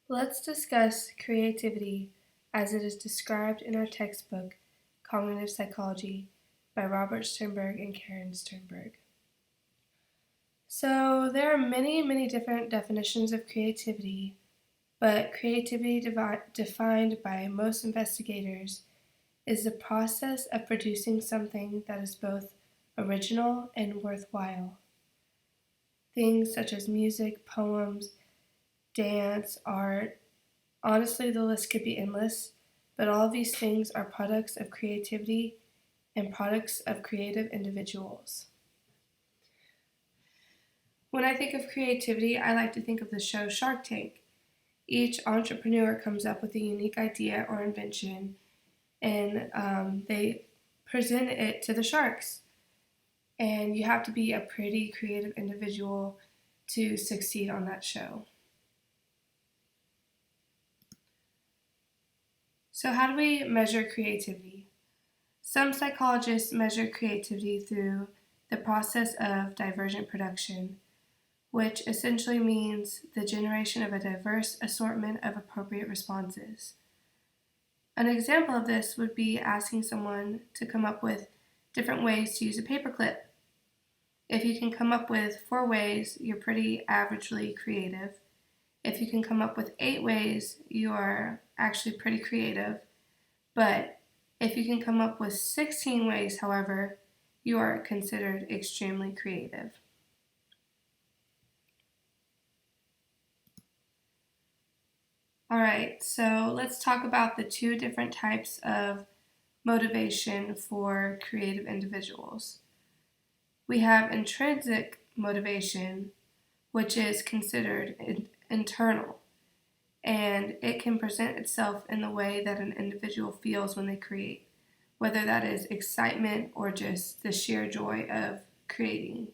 Let's discuss creativity as it is described in our textbook, Cognitive Psychology, by Robert Sternberg and Karen Sternberg. So, there are many different definitions of creativity, but creativity defined by most investigators is the process of producing something that is both original and worthwhile. Things such as music, poems, dance, art. Honestly, the list could be endless, but all of these things are products of creativity and products of creative individuals. When I think of creativity, I like to think of the show Shark Tank. Each entrepreneur comes up with a unique idea or invention, and they present it to the sharks. And you have to be a pretty creative individual to succeed on that show. So, how do we measure creativity? Some psychologists measure creativity through the process of divergent production, which essentially means the generation of a diverse assortment of appropriate responses. An example of this would be asking someone to come up with different ways to use a paperclip. If you can come up with 4 ways, you're pretty averagely creative. If you can come up with 8 ways, you are actually pretty creative. But if you can come up with 16 ways, however, you are considered extremely creative. Alright, so let's talk about the 2 different types of motivation for creative individuals. We have intrinsic motivation, which is considered internal, and it can present itself in the way that an individual feels when they create, whether that is excitement or just the sheer joy of creating.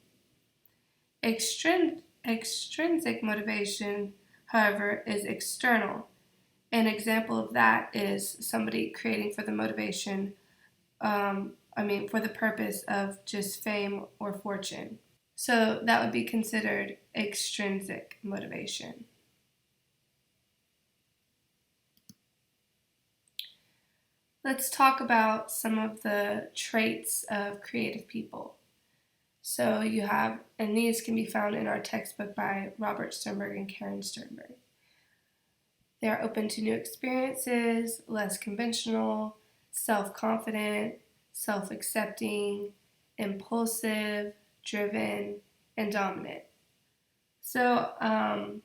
Extrinsic motivation, however, is external. An example of that is somebody creating for the motivation, for the purpose of just fame or fortune. So that would be considered extrinsic motivation. Let's talk about some of the traits of creative people. So you have, and these can be found in our textbook by Robert Sternberg and Karen Sternberg. They are open to new experiences, less conventional, self-confident, self-accepting, impulsive, driven, and dominant. So I'm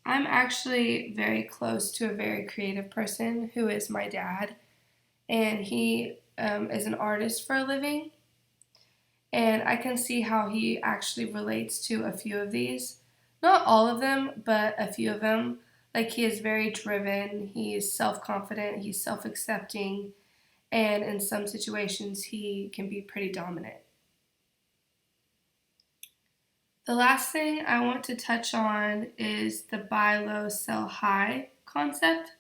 actually very close to a very creative person who is my dad, and he is an artist for a living, and I can see how he actually relates to a few of these. Not all of them, but a few of them. Like, he is very driven, he's self-confident, he's self-accepting, and in some situations he can be pretty dominant. The last thing I want to touch on is the buy low, sell high concept.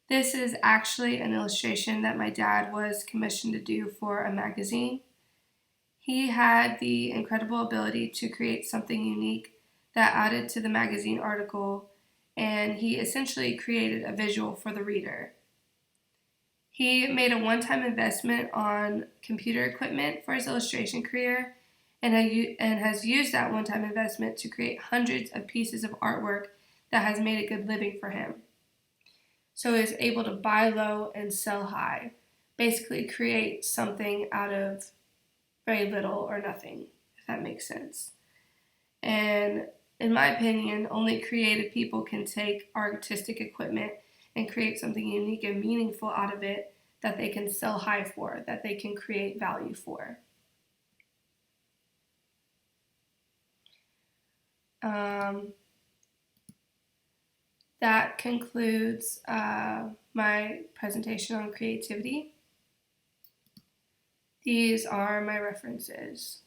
This is actually an illustration that my dad was commissioned to do for a magazine. He had the incredible ability to create something unique that added to the magazine article, and he essentially created a visual for the reader. He made a one-time investment on computer equipment for his illustration career, and has used that one-time investment to create hundreds of pieces of artwork that has made a good living for him. So he was able to buy low and sell high, basically create something out of very little or nothing, if that makes sense. And in my opinion, only creative people can take artistic equipment and create something unique and meaningful out of it that they can sell high for, that they can create value for. That concludes my presentation on creativity. These are my references.